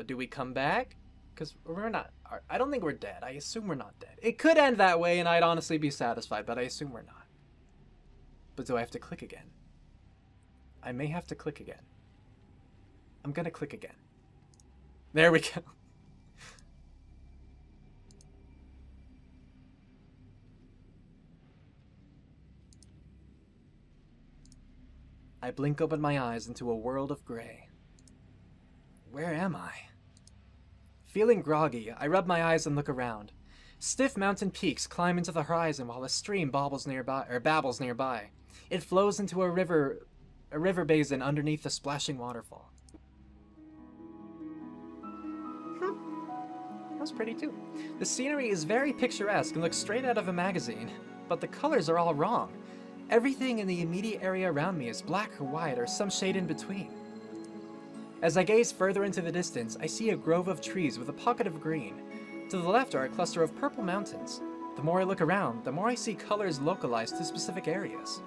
Do we come back? Because we're not... I don't think we're dead. I assume we're not dead. It could end that way, and I'd honestly be satisfied, but I assume we're not. But do I have to click again? I may have to click again. I'm gonna click again. There we go. I blink open my eyes into a world of gray. Where am I? Feeling groggy, I rub my eyes and look around. Stiff mountain peaks climb into the horizon while a stream babbles nearby. It flows into a river basin underneath the splashing waterfall. That was pretty too. The scenery is very picturesque and looks straight out of a magazine, but the colors are all wrong. Everything in the immediate area around me is black or white or some shade in between. As I gaze further into the distance, I see a grove of trees with a pocket of green. To the left are a cluster of purple mountains. The more I look around, the more I see colors localized to specific areas.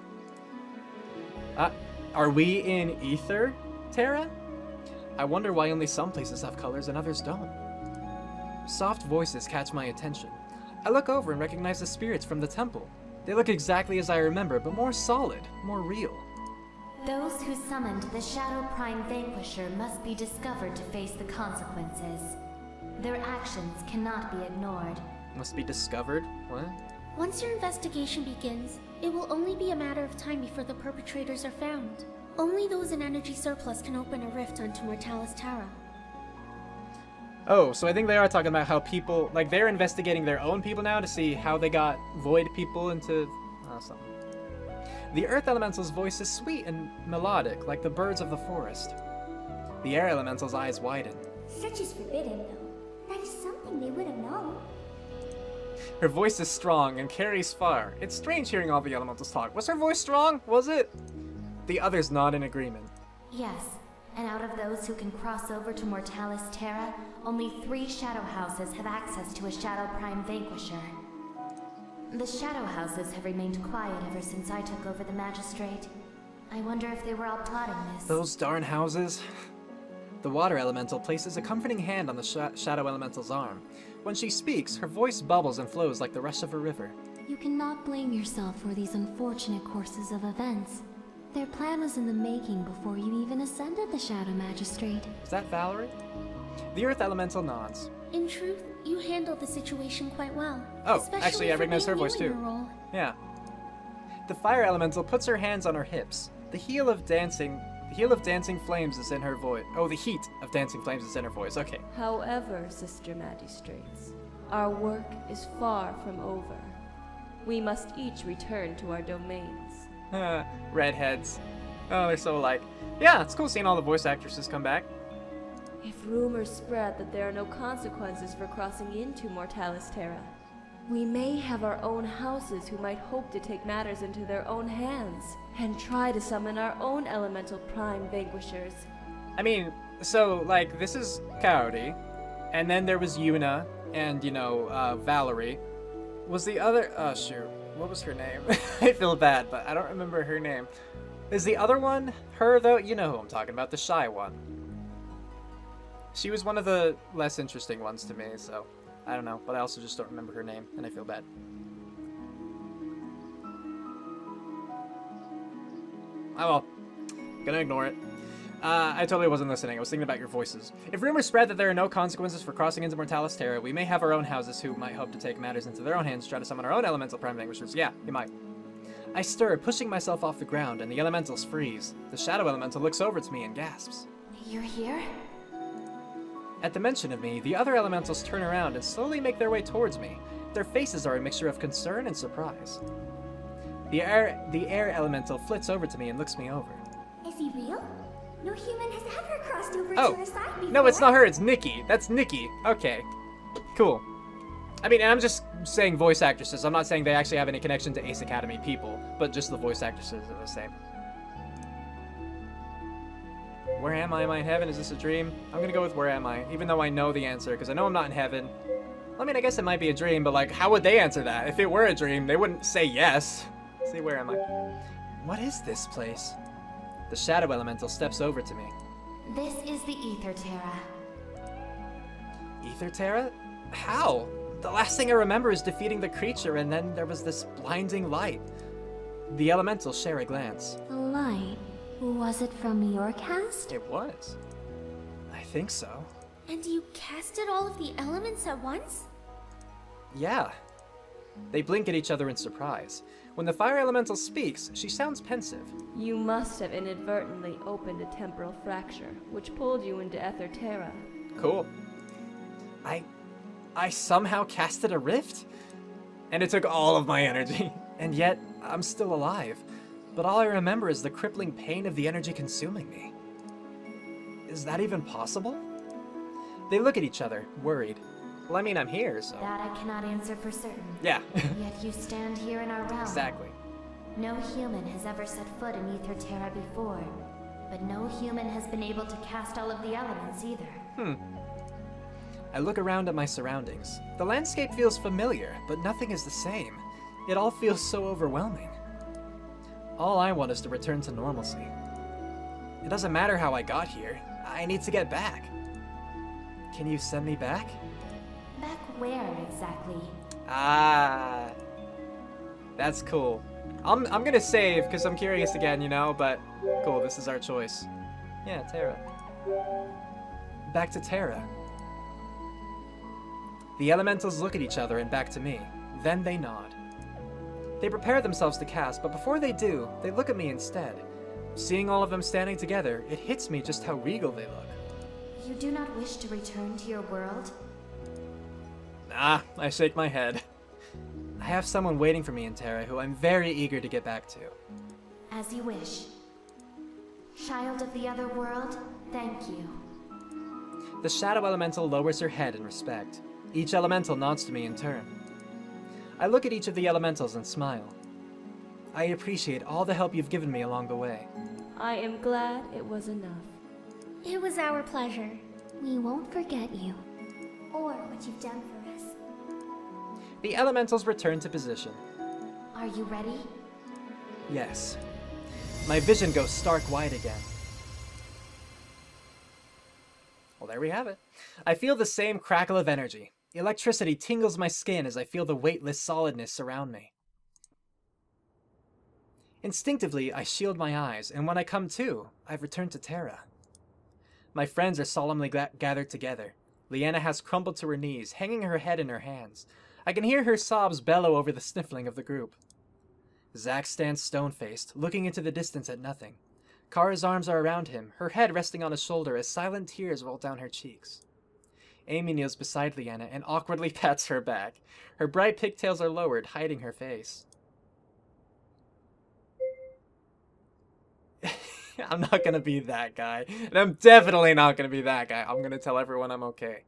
Are we in Ether, Terra? I wonder why only some places have colors and others don't. Soft voices catch my attention. I look over and recognize the spirits from the temple. They look exactly as I remember, but more solid, more real. Those who summoned the Shadow Prime Vanquisher must be discovered to face the consequences. Their actions cannot be ignored. Must be discovered? What? Once your investigation begins, it will only be a matter of time before the perpetrators are found. Only those in energy surplus can open a rift onto Mortalis Terra. Oh, so I think they are talking about how people, like, they're investigating their own people now to see how they got void people into something. The Earth Elemental's voice is sweet and melodic, like the birds of the forest. The Air Elemental's eyes widen. Such is forbidden, though. That is something they would have known. Her voice is strong and carries far. It's strange hearing all the elementals talk. Was her voice strong? Was it? The others nod in agreement. Yes, and out of those who can cross over to Mortalis Terra, only 3 Shadow Houses have access to a Shadow Prime Vanquisher. The Shadow Houses have remained quiet ever since I took over the Magistrate. I wonder if they were all plotting this. Those darn houses. The Water Elemental places a comforting hand on the Shadow Elemental's arm. When she speaks, her voice bubbles and flows like the rush of a river. You cannot blame yourself for these unfortunate courses of events. Their plan was in the making before you even ascended the Shadow Magistrate. Is that Valerie? The Earth Elemental nods. In truth, you handled the situation quite well. Oh, actually, I recognize her voice too. Yeah. The Fire Elemental puts her hands on her hips. The heel of dancing flames is in her voice. Oh, the heat of dancing flames is in her voice. Okay. However, Sister Magistrates, our work is far from over. We must each return to our domains. Redheads. Oh, they're so alike. Yeah, it's cool seeing all the voice actresses come back. If rumors spread that there are no consequences for crossing into Mortalis Terra, we may have our own houses who might hope to take matters into their own hands and try to summon our own elemental prime vanquishers. I mean, so, like, this is Coyote, and then there was Yuna, and, you know, Valerie. Was the other... Oh, shoot. What was her name? I feel bad, but I don't remember her name. Is the other one her, though? You know who I'm talking about, the shy one. She was one of the less interesting ones to me, so I don't know, but I also just don't remember her name, and I feel bad. Oh well, gonna ignore it. I totally wasn't listening. I was thinking about your voices. If rumors spread that there are no consequences for crossing into Mortalis Terra, we may have our own houses who might hope to take matters into their own hands, try to summon our own elemental prime vanquishers. Yeah, you might. I stir, pushing myself off the ground, and the elementals freeze. The Shadow Elemental looks over to me and gasps. You're here? At the mention of me, the other elementals turn around and slowly make their way towards me. Their faces are a mixture of concern and surprise. The air elemental flits over to me and looks me over. Is he real? No human has ever crossed over Oh, to our side before. No, it's not her, it's Nikki. That's Nikki. Okay, cool. I mean, and I'm just saying voice actresses. I'm not saying they actually have any connection to Ace Academy people, but just the voice actresses are the same. Where am I? Am I in heaven? Is this a dream? I'm gonna go with where am I, even though I know the answer, because I know I'm not in heaven. I mean, I guess it might be a dream, but like, how would they answer that? If it were a dream, they wouldn't say yes. Let's see, where am I? What is this place? The Shadow Elemental steps over to me. This is the Ether Terra. Ether Terra? How? The last thing I remember is defeating the creature, and then there was this blinding light. The elementals share a glance. A light? Was it from your cast? It was. I think so. And you casted all of the elements at once? Yeah. They blink at each other in surprise. When the fire elemental speaks, she sounds pensive. You must have inadvertently opened a temporal fracture, which pulled you into Ether Terra. Cool. I somehow casted a rift? And it took all of my energy. And yet, I'm still alive. But all I remember is the crippling pain of the energy consuming me. Is that even possible? They look at each other, worried. Well, I mean, I'm here, so... That I cannot answer for certain. Yeah. Yet you stand here in our realm. Exactly. No human has ever set foot in Ether Terra before, but no human has been able to cast all of the elements either. I look around at my surroundings. The landscape feels familiar, but nothing is the same. It all feels so overwhelming. All I want is to return to normalcy. It doesn't matter how I got here. I need to get back. Can you send me back? Back where exactly? Ah, that's cool. I'm gonna save because I'm curious again, you know, but cool, this is our choice. Yeah, Terra. Back to Terra. The elementals look at each other and back to me. Then they nod. They prepare themselves to cast, but before they do, they look at me instead. Seeing all of them standing together, it hits me just how regal they look. You do not wish to return to your world? Nah, I shake my head. I have someone waiting for me in Terra who I'm very eager to get back to. As you wish. Child of the other world, thank you. The Shadow Elemental lowers her head in respect. Each elemental nods to me in turn. I look at each of the elementals and smile. I appreciate all the help you've given me along the way. I am glad it was enough. It was our pleasure. We won't forget you. Or what you've done for us. The elementals return to position. Are you ready? Yes. My vision goes stark wide again. Well, there we have it. I feel the same crackle of energy. Electricity tingles my skin as I feel the weightless solidness surround me. Instinctively, I shield my eyes, and when I come to, I've returned to Terra. My friends are solemnly gathered together. Leanna has crumbled to her knees, hanging her head in her hands. I can hear her sobs bellow over the sniffling of the group. Zack stands stone-faced, looking into the distance at nothing. Kara's arms are around him, her head resting on his shoulder as silent tears roll down her cheeks. Amy kneels beside Leanna and awkwardly pats her back. Her bright pigtails are lowered, hiding her face. I'm not gonna be that guy. And I'm definitely not gonna be that guy. I'm gonna tell everyone I'm okay.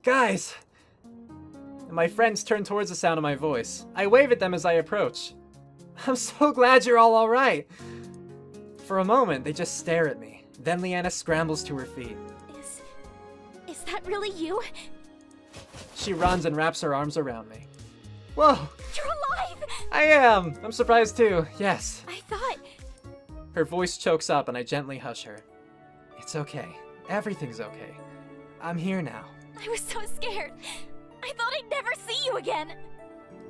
Guys! My friends turn towards the sound of my voice. I wave at them as I approach. I'm so glad you're all alright. For a moment, they just stare at me. Then Leanna scrambles to her feet. Is that really you? She runs and wraps her arms around me. Whoa! You're alive! I am! I'm surprised too, yes. I thought... Her voice chokes up and I gently hush her. It's okay. Everything's okay. I'm here now. I was so scared. I thought I'd never see you again.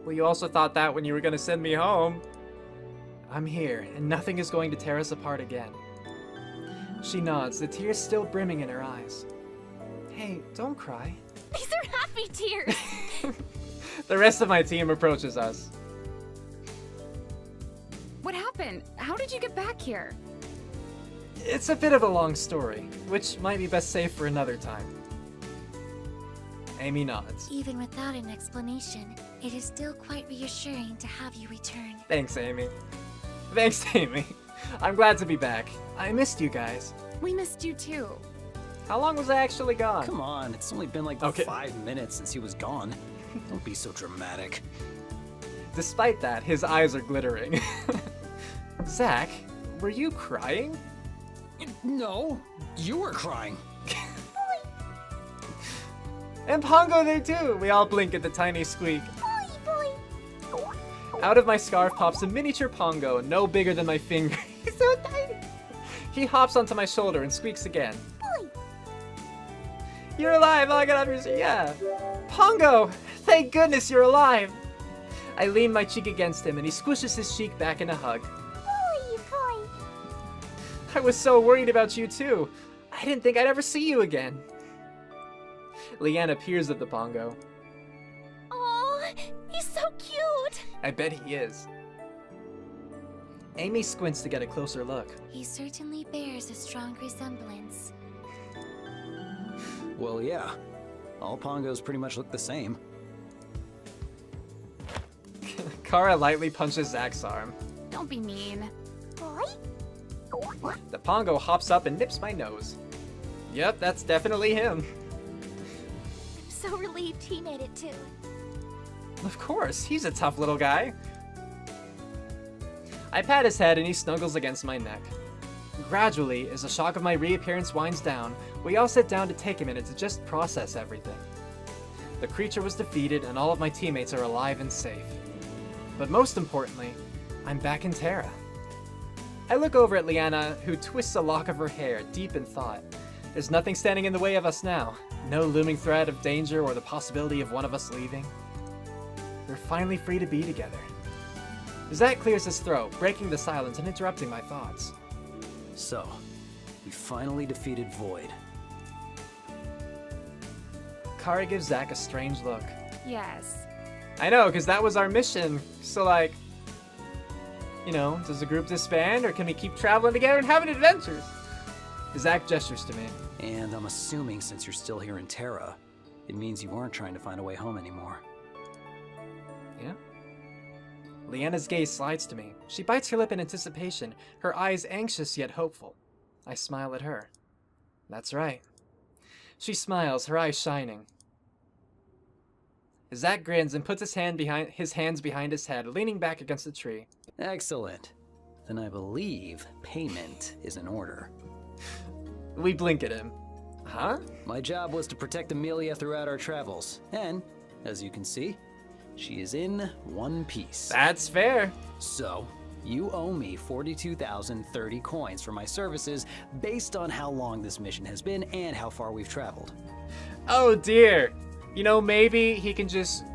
Well, you also thought that when you were gonna send me home. I'm here, and nothing is going to tear us apart again. She nods, the tears still brimming in her eyes. Hey, don't cry. These are happy tears. The rest of my team approaches us. What happened? How did you get back here? It's a bit of a long story, which might be best saved for another time. Amy nods. Even without an explanation, it is still quite reassuring to have you return. Thanks, Amy. Thanks, Amy. I'm glad to be back. I missed you guys. We missed you too. How long was I actually gone? Come on, it's only been like 5 minutes since he was gone. Don't be so dramatic. Despite that, his eyes are glittering. Zack, were you crying? No, you were crying. And Pongo there too! We all blink at the tiny squeak. Out of my scarf pops a miniature Pongo, no bigger than my finger. He's so tiny! He hops onto my shoulder and squeaks again. You're alive! Oh, I got off your seat. Yeah. Pongo! Thank goodness you're alive! I lean my cheek against him and he squishes his cheek back in a hug. Boy, boy. I was so worried about you too. I didn't think I'd ever see you again. Leanna peers at the Pongo. Aw, he's so cute! I bet he is. Amy squints to get a closer look. He certainly bears a strong resemblance. Well, yeah. All Pongos pretty much look the same. Kara lightly punches Zach's arm. Don't be mean. Boy? The Pongo hops up and nips my nose. Yep, that's definitely him. I'm so relieved he made it too. Of course, he's a tough little guy. I pat his head and he snuggles against my neck. Gradually, as the shock of my reappearance winds down, we all sit down to take a minute to just process everything. The creature was defeated and all of my teammates are alive and safe. But most importantly, I'm back in Terra. I look over at Leanna, who twists a lock of her hair, deep in thought. There's nothing standing in the way of us now. No looming threat of danger or the possibility of one of us leaving. We're finally free to be together. Zach clears his throat, breaking the silence and interrupting my thoughts. So, we finally defeated Void. Kara gives Zach a strange look. Yes. I know, because that was our mission. So, like, you know, does the group disband or can we keep traveling together and having adventures? Zach gestures to me. And I'm assuming since you're still here in Terra, it means you aren't trying to find a way home anymore. Yeah? Leanna's gaze slides to me. She bites her lip in anticipation, her eyes anxious yet hopeful. I smile at her. That's right. She smiles, her eyes shining. Zach grins and puts his hands behind his head, leaning back against the tree. Excellent. Then I believe payment is in order. We blink at him. Huh? My job was to protect Amelia throughout our travels, and, as you can see, she is in one piece. That's fair. So, you owe me 42,030 coins for my services based on how long this mission has been and how far we've traveled. Oh dear. You know, maybe he can just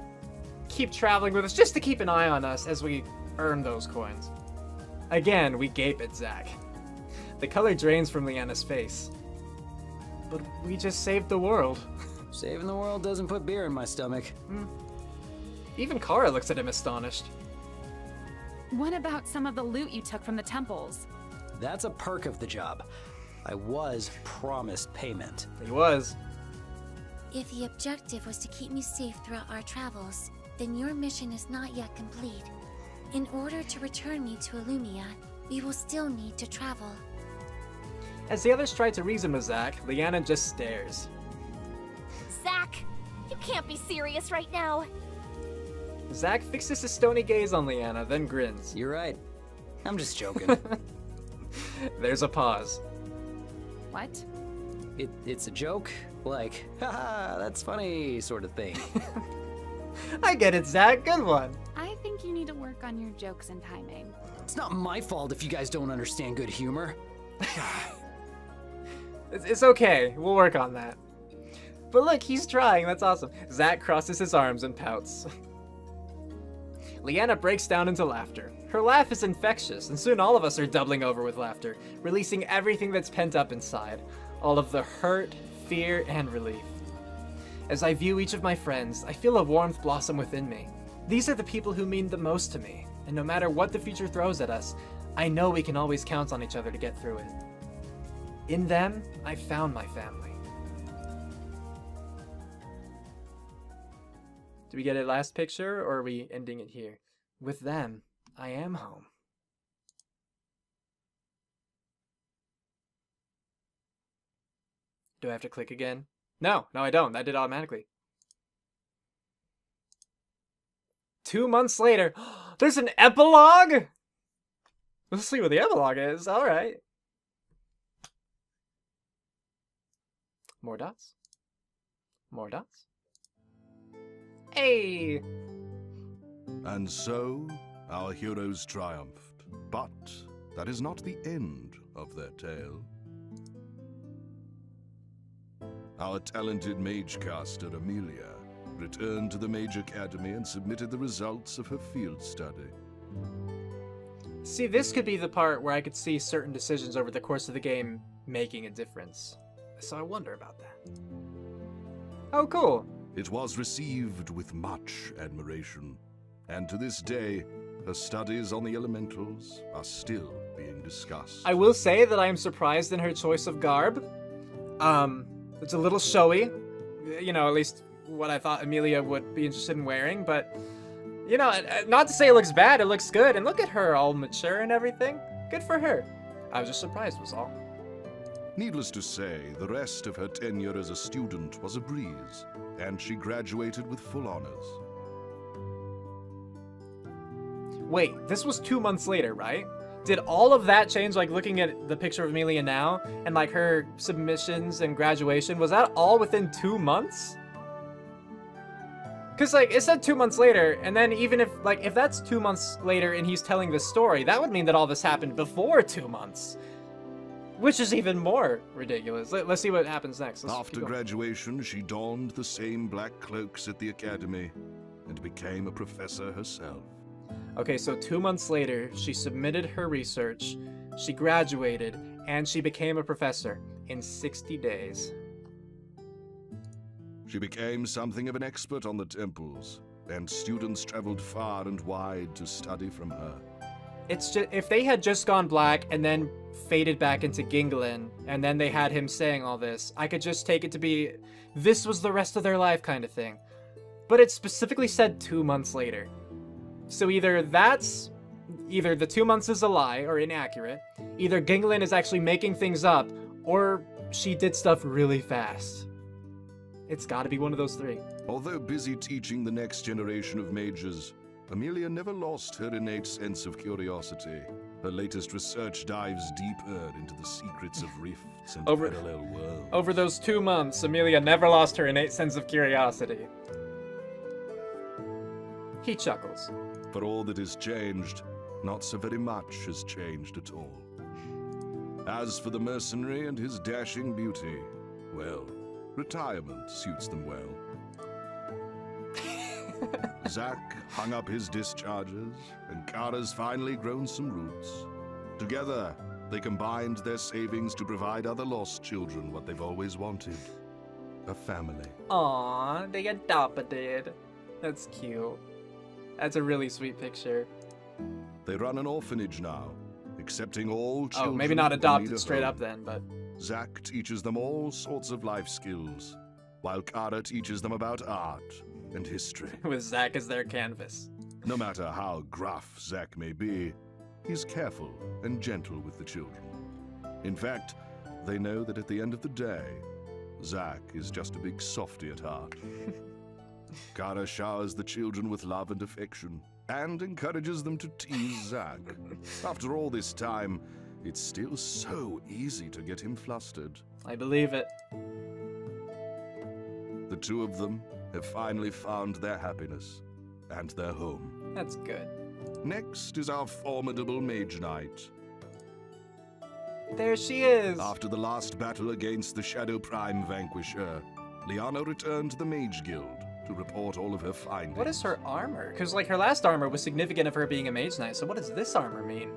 keep traveling with us just to keep an eye on us as we earn those coins. Again, we gape at Zach. The color drains from Leanna's face. But we just saved the world. Saving the world doesn't put beer in my stomach. Even Kara looks at him astonished. What about some of the loot you took from the temples? That's a perk of the job. I was promised payment. He was. If the objective was to keep me safe throughout our travels, then your mission is not yet complete. In order to return me to Illumia, we will still need to travel. As the others try to reason with Zach, Leanna just stares. Zach, you can't be serious right now. Zach fixes his stony gaze on Leanna, then grins. You're right. I'm just joking. There's a pause. What? It's a joke, like, haha, that's funny, sort of thing. I get it, Zach. Good one. I think you need to work on your jokes and timing. It's not my fault if you guys don't understand good humor. It's okay. We'll work on that. But look, he's trying. That's awesome. Zach crosses his arms and pouts. Leanna breaks down into laughter. Her laugh is infectious, and soon all of us are doubling over with laughter, releasing everything that's pent up inside. All of the hurt, fear, and relief. As I view each of my friends, I feel a warmth blossom within me. These are the people who mean the most to me, and no matter what the future throws at us, I know we can always count on each other to get through it. In them, I found my family. Do we get a last picture, or are we ending it here? With them, I am home. Do I have to click again? No, I don't. That did automatically. 2 months later, there's an epilogue? Let's see what the epilogue is. All right. More dots. More dots. Hey! And so, our heroes triumphed. But that is not the end of their tale. our talented magecaster Amelia returned to the Mage Academy and submitted the results of her field study. See, this could be the part where I could see certain decisions over the course of the game making a difference. So I wonder about that. Oh, cool. It was received with much admiration, and to this day, her studies on the elementals are still being discussed. I will say that I am surprised in her choice of garb. It's a little showy, you know, at least what I thought Amelia would be interested in wearing, but, you know, not to say it looks bad, it looks good, and look at her, all mature and everything. Good for her. I was just surprised, was all. Needless to say, the rest of her tenure as a student was a breeze, and she graduated with full honors. Wait, this was 2 months later, right? Did all of that change, like looking at the picture of Amelia now, and like her submissions and graduation, was that all within 2 months? Because like, it said 2 months later, and then even if, like, if that's 2 months later and he's telling this story, that would mean that all this happened before 2 months. Which is even more ridiculous. Let's see what happens next. After graduation, she donned the same black cloaks at the academy and became a professor herself. Okay, so 2 months later, she submitted her research, she graduated, and she became a professor in 60 days. She became something of an expert on the temples, and students traveled far and wide to study from her. It's just, if they had just gone black and then faded back into Ginglin, and then they had him saying all this, I could just take it to be, this was the rest of their life kind of thing. But it specifically said 2 months later. So either the 2 months is a lie or inaccurate, either Ginglin is actually making things up, or she did stuff really fast. It's gotta be one of those three. Although busy teaching the next generation of mages, Amelia never lost her innate sense of curiosity. Her latest research dives deeper into the secrets of rifts and parallel worlds. Over those 2 months, Amelia never lost her innate sense of curiosity. He chuckles. For all that has changed, not so very much has changed at all. As for the mercenary and his dashing beauty, well, retirement suits them well. Zack hung up his discharges, and Kara's finally grown some roots. Together, they combined their savings to provide other lost children what they've always wanted. A family. Aww, they adopted. That's cute. That's a really sweet picture. They run an orphanage now, accepting all children. Oh, maybe not adopted straight up then, but... Zack teaches them all sorts of life skills, while Kara teaches them about art and history. With Zack as their canvas. No matter how gruff Zack may be, he's careful and gentle with the children. In fact, they know that at the end of the day, Zack is just a big softy at heart. Kara showers the children with love and affection, and encourages them to tease Zack. After all this time, it's still so easy to get him flustered. I believe it. The two of them have finally found their happiness and their home. That's good. Next is our formidable Mage Knight. There she is! After the last battle against the Shadow Prime Vanquisher, Liana returned to the Mage Guild to report all of her findings. What is her armor? Because, like, her last armor was significant of her being a Mage Knight, so what does this armor mean?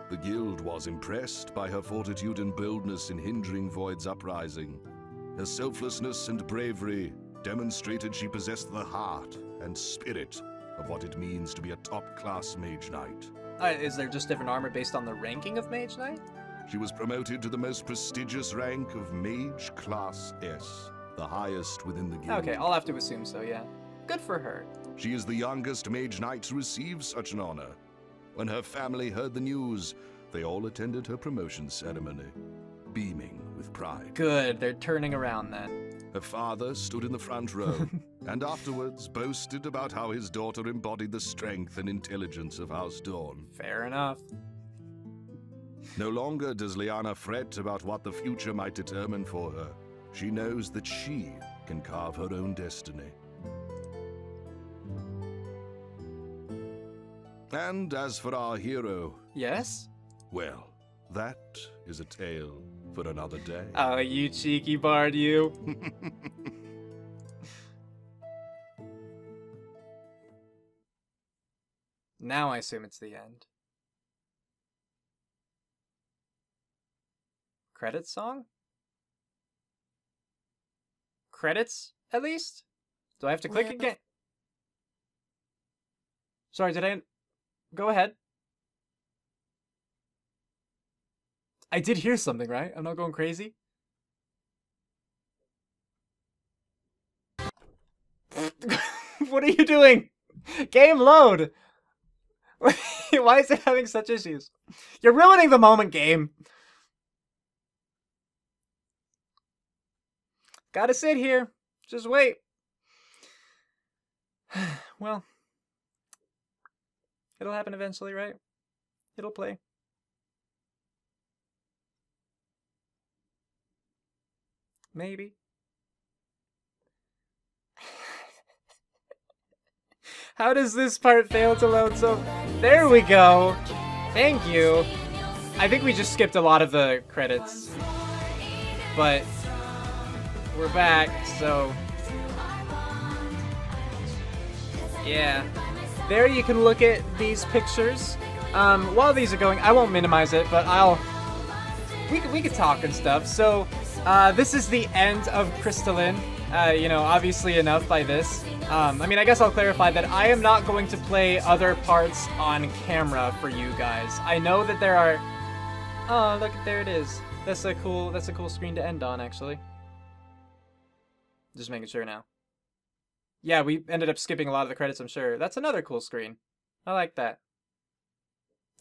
The guild was impressed by her fortitude and boldness in hindering Void's uprising. Her selflessness and bravery demonstrated she possessed the heart and spirit of what it means to be a top-class Mage Knight. Is there just different armor based on the ranking of Mage Knight? She was promoted to the most prestigious rank of Mage Class S, the highest within the guild. Okay, I'll have to assume so, yeah. Good for her. She is the youngest Mage Knight to receive such an honor. When her family heard the news, they all attended her promotion ceremony, beaming with pride. Good, they're turning around then. Her father stood in the front row, and afterwards boasted about how his daughter embodied the strength and intelligence of House Dawn. Fair enough. No longer does Liana fret about what the future might determine for her. She knows that she can carve her own destiny. And as for our hero... Yes? Well, that is a tale for another day. Oh, you cheeky bard, you. Now I assume it's the end. Credits song? Credits, at least? Do I have to click again? Sorry, did I... Go ahead. I did hear something, right? I'm not going crazy? What are you doing? Game load! Why is it having such issues? You're ruining the moment, game! Gotta sit here. Just wait. Well, it'll happen eventually, right? It'll play. Maybe. How does this part fail to load so... There we go! Thank you! I think we just skipped a lot of the credits. But... we're back, so... yeah. There you can look at these pictures. While these are going, I won't minimize it, but we could talk and stuff. So, this is the end of Crystalline. You know, obviously enough by this. I mean, I guess I'll clarify that I am not going to play other parts on camera for you guys. I know that there are... oh, look, there it is. That's a cool screen to end on, actually. Just making sure now. Yeah, we ended up skipping a lot of the credits, I'm sure. That's another cool screen. I like that.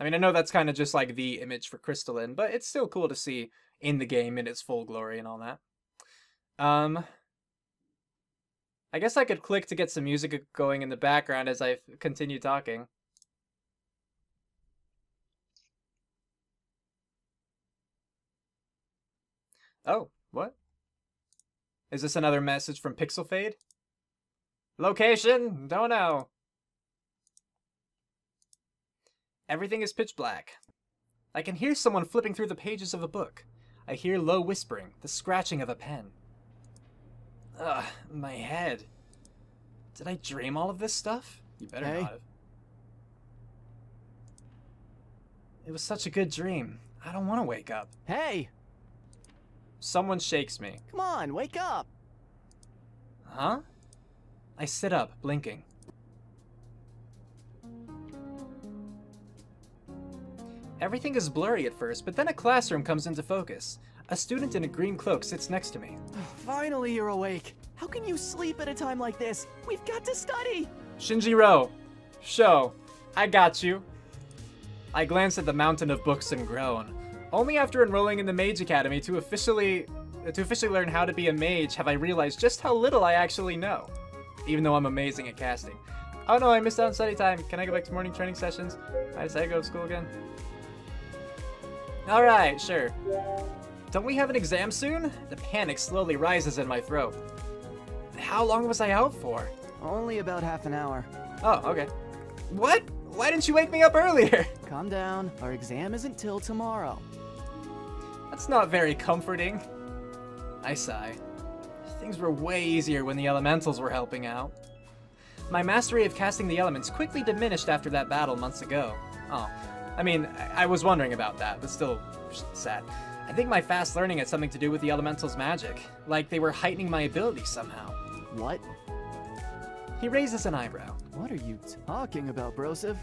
I mean, I know that's kind of just like the image for Crystalline, but it's still cool to see in the game in its full glory and all that. I guess I could click to get some music going in the background as I continue talking. Oh, what? Is this another message from Pixel Fade? Location? Don't know. Everything is pitch black. I can hear someone flipping through the pages of a book. I hear low whispering, the scratching of a pen. Ugh, my head. Did I dream all of this stuff? You better not have. It was such a good dream. I don't want to wake up. Hey! Someone shakes me. Come on, wake up! Huh? I sit up, blinking. Everything is blurry at first, but then a classroom comes into focus. A student in a green cloak sits next to me. Finally you're awake. How can you sleep at a time like this? We've got to study! Shinjiro, Sho, I got you. I glance at the mountain of books and groan. Only after enrolling in the Mage Academy to officially learn how to be a mage have I realized just how little I actually know. Even though I'm amazing at casting. Oh no, I missed out on study time. Can I go back to morning training sessions? I decided to go to school again. Alright, sure. Don't we have an exam soon? The panic slowly rises in my throat. How long was I out for? Only about half an hour. Oh, okay. What? Why didn't you wake me up earlier? Calm down. Our exam isn't till tomorrow. That's not very comforting. I sigh. Things were way easier when the elementals were helping out. My mastery of casting the elements quickly diminished after that battle months ago. Oh, I mean, I was wondering about that, but still sad. I think my fast learning had something to do with the elementals' magic. Like they were heightening my abilities somehow. What? He raises an eyebrow. What are you talking about, Broseph?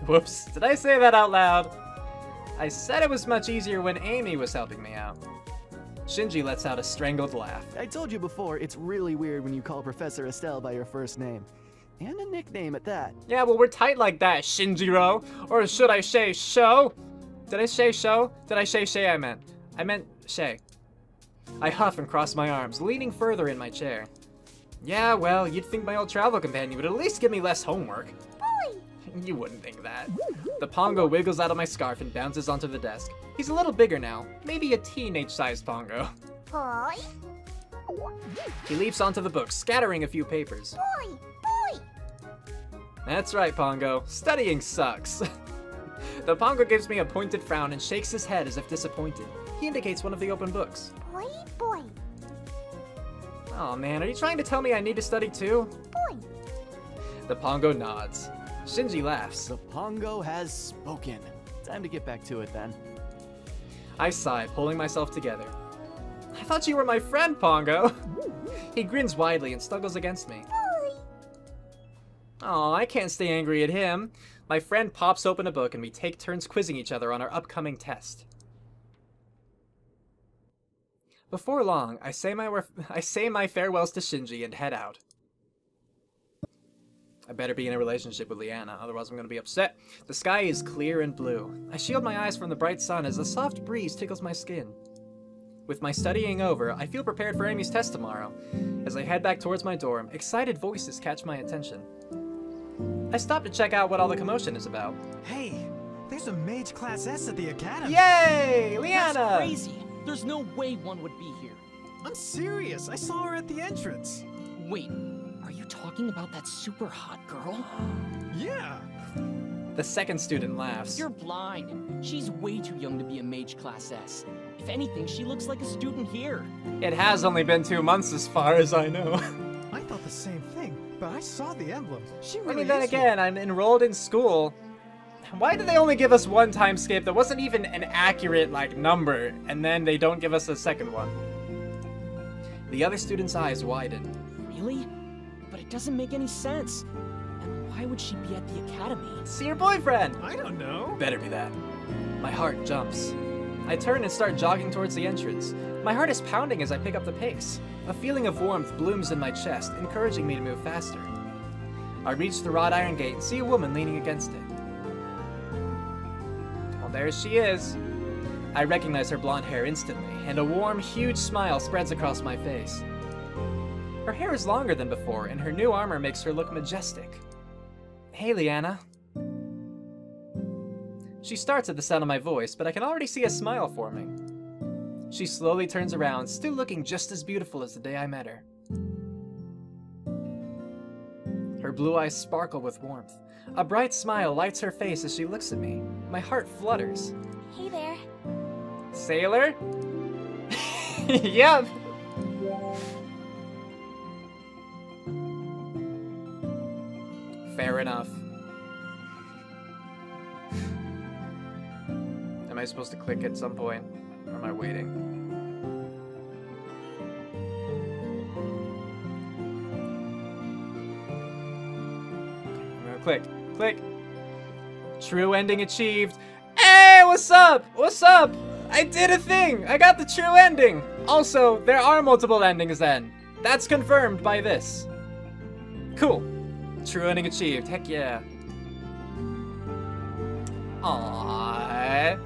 Whoops, did I say that out loud? I said it was much easier when Amy was helping me out. Shinji lets out a strangled laugh. I told you before, it's really weird when you call Professor Estelle by your first name. And a nickname at that. Yeah, well, we're tight like that, Shinjiro. Or should I say Sho? Did I say Sho? Did I say Shay I meant? I meant Shay. I huff and cross my arms, leaning further in my chair. Yeah, well, you'd think my old travel companion would at least give me less homework. Boy! You wouldn't think that. The Pongo wiggles out of my scarf and bounces onto the desk. He's a little bigger now, maybe a teenage-sized Pongo. Boy! He leaps onto the book, scattering a few papers. Boy! Boy! That's right, Pongo. Studying sucks. The Pongo gives me a pointed frown and shakes his head as if disappointed. He indicates one of the open books. Boy, boy. Oh man, are you trying to tell me I need to study too? Boy. The Pongo nods. Shinji laughs. The Pongo has spoken. Time to get back to it then. I sigh, pulling myself together. I thought you were my friend, Pongo. He grins widely and snuggles against me. Oh, I can't stay angry at him. My friend pops open a book and we take turns quizzing each other on our upcoming test. Before long, I say my farewells to Shinji and head out. I better be in a relationship with Liana, otherwise I'm gonna be upset. The sky is clear and blue. I shield my eyes from the bright sun as a soft breeze tickles my skin. With my studying over, I feel prepared for Amy's test tomorrow. As I head back towards my dorm, excited voices catch my attention. I stop to check out what all the commotion is about. Hey, there's a Mage Class S at the Academy. Yay! Liana! That's crazy. There's no way one would be here. I'm serious. I saw her at the entrance. Wait, are you talking about that super hot girl? Yeah. The second student laughs. You're blind. She's way too young to be a Mage Class S. If anything, she looks like a student here. It has only been 2 months as far as I know. I thought the same thing, but I saw the emblem. She really I mean, then is again, I'm enrolled in school. Why did they only give us one time skip that wasn't even an accurate, like, number, and then they don't give us a second one? The other student's eyes widen. Really? But it doesn't make any sense. And why would she be at the academy? See your boyfriend! I don't know. Better be that. My heart jumps. I turn and start jogging towards the entrance. My heart is pounding as I pick up the pace. A feeling of warmth blooms in my chest, encouraging me to move faster. I reach the wrought iron gate and see a woman leaning against it. Well, there she is. I recognize her blonde hair instantly, and a warm, huge smile spreads across my face. Her hair is longer than before, and her new armor makes her look majestic. Hey, Liana. She starts at the sound of my voice, but I can already see a smile forming. She slowly turns around, still looking just as beautiful as the day I met her. Her blue eyes sparkle with warmth. A bright smile lights her face as she looks at me. My heart flutters. Hey there. Sailor? Yep. Fair enough. Am I supposed to click at some point? Or am I waiting? I'm gonna click. Click. True ending achieved. Hey, what's up? What's up? I did a thing. I got the true ending. Also, there are multiple endings then. That's confirmed by this. Cool. True ending achieved. Heck yeah. Aww.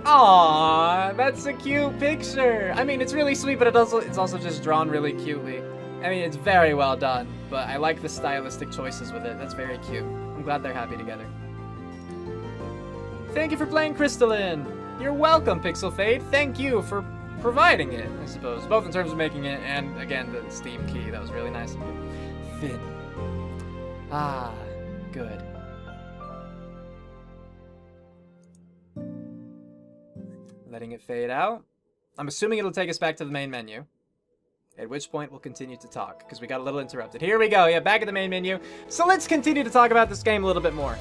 Aww, that's a cute picture. I mean, it's really sweet, but it's also just drawn really cutely. I mean, it's very well done, but I like the stylistic choices with it. That's very cute. I'm glad they're happy together. Thank you for playing Crystalline. You're welcome, Pixel Fade. Thank you for providing it, I suppose. Both in terms of making it and, again, the Steam key. That was really nice of you. Finn. Ah, good. Letting it fade out. I'm assuming it'll take us back to the main menu. At which point we'll continue to talk, because we got a little interrupted. Here we go, yeah, back at the main menu. So let's continue to talk about this game a little bit more.